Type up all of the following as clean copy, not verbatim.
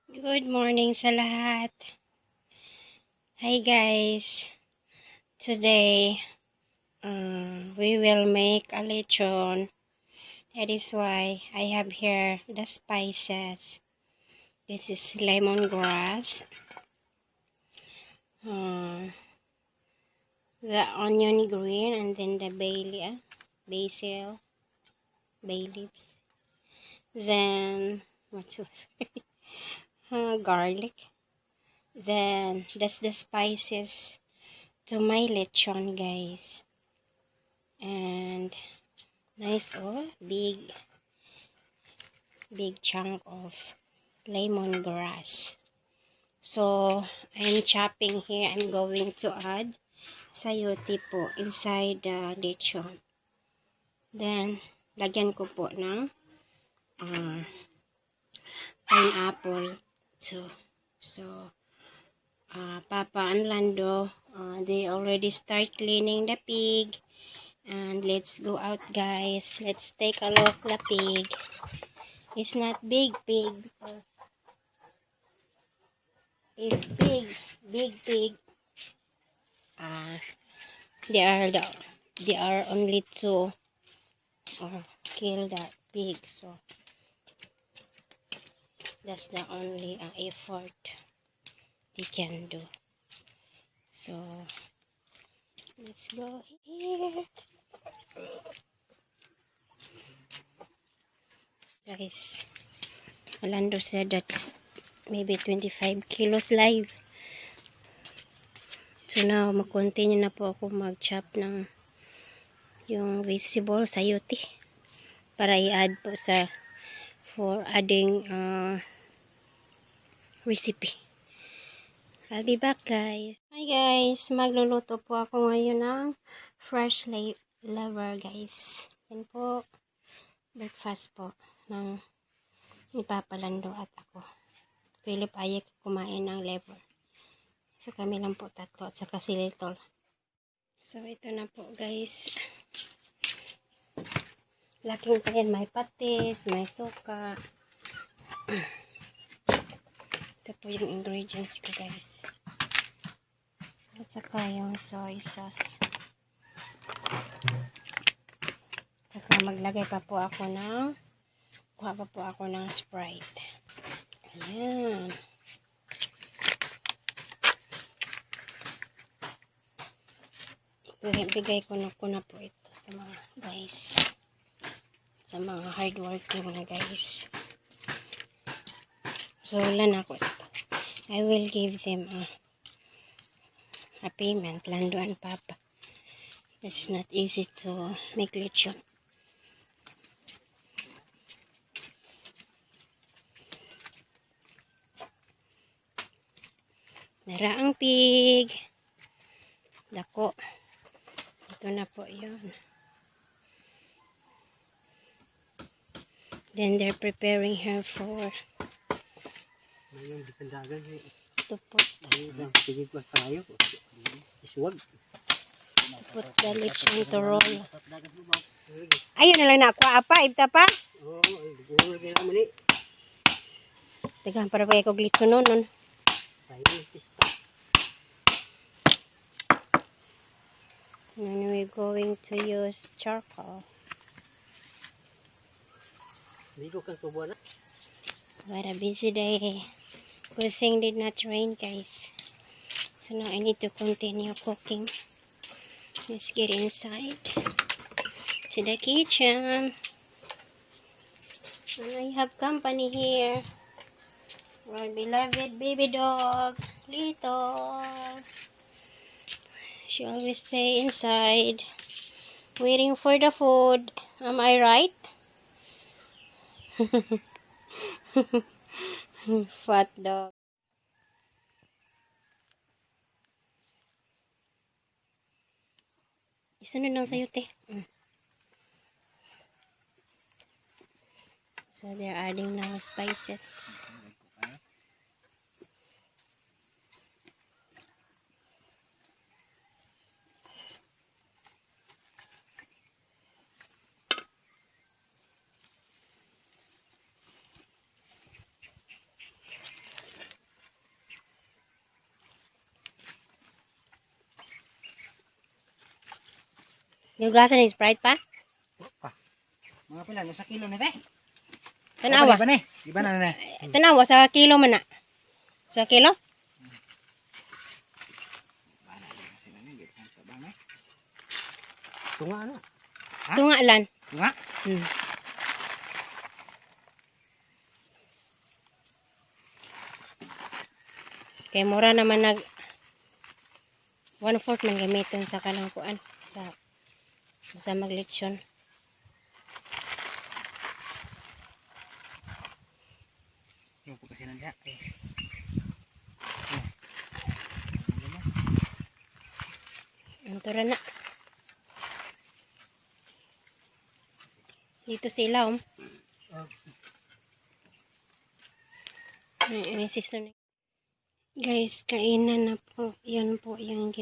Good morning sa lahat. Hi guys. Today, we will make a lechon. That is why I have here the spices. This is lemongrass, the onion green, and then the basil, bay leaves. Then, what's garlic. Then, that's the spices to my lechon, guys. And nice, big chunk of lemongrass. So, I'm chopping here. I'm going to add sayote po inside the lechon. Then, lagyan ko po ng pineapple too. So, Papa and Lando, they already start cleaning the pig. And let's go out, guys. Let's take a look at the pig. It's not big pig because if big pig, they are only to kill that pig. So that's the only effort they can do. So let's go here, guys. Lando said that's maybe 25 kilos live. So now, mag-continue na po ako mag-chop ng yung vegetable sayote para i-add po for adding recipe. I'll be back, guys. Hi guys, magluluto po ako ngayon ng fresh liver, guys. Yan po, breakfast po ng ni Papa Lando at ako. Philip ayaw kumain ng liver. So kami lang po tatlo at saka si Little. So ito na po, guys. Laking pa yan, may patis, may suka. Ito po yung ingredients ko, guys. At saka yung soy sauce. Saka maglagay pa po ako kuha pa po ako ng Sprite. Ayan. Bigay ko na po ito sa mga guys. Sa mga hardworking na guys. So, wala na ako. I will give them a payment, Lando and Papa. It's not easy to make lechon. Naraang pig. Dako. Ito na po yun. Then they're preparing her for to put the lechon to roll. Ayun na lang na ako apa, ibta pa. Tegan para pa ko lechon nonon. And we're going to use charcoal. What a busy day. Good thing did not rain, guys. So now I need to continue cooking. Let's get inside to the kitchen. And I have company here. Our beloved baby dog, Little. She always stay inside, waiting for the food. Am I right? Fat dog. Isunod lang sa'yo, te. So they're adding now spices. Yugasan ni Sprite pa? Mga pila, nasa kilo na te. Tanawa. Iba na. Tanawa sa kilo man na. Sa kilo? Tunga ano? Tunga lan. Tunga? Kay mura naman nag 1/4 man gamiton sa kanang kuan sa maglechon. Yung po kasi nandiyan. Antura na. Dito sila Ay, sister. Guys, kainan na po. Yan po yung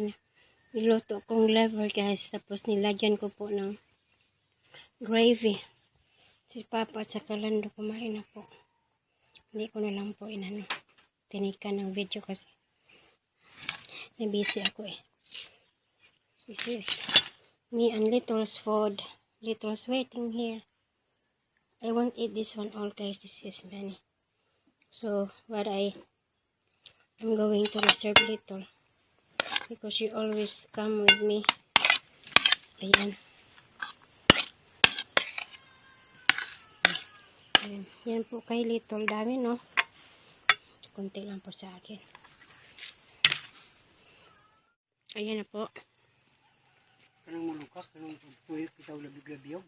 niluto kong liver, guys. Tapos nilagyan ko po ng gravy. Si Papa at sa Lando kumain na po. Hindi ko na lang po tinikan ng video kasi nabisi ako eh. This is me and Little's food. Little's waiting here. I won't eat this one all, guys. This is many. So, what I'm going to reserve Little because you always come with me. Ayan. Ayan. Yan po kay Little. Dami, no? Kunti lang po sa akin. Ayan na po. Kanang malukas, kanang tuyok, itaw labig-labiyog.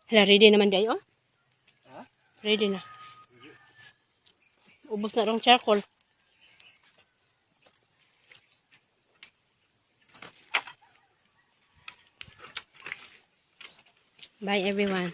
Hala, ready naman dayo? Ha? Ready na. Ubos na rong charcoal. Bye everyone.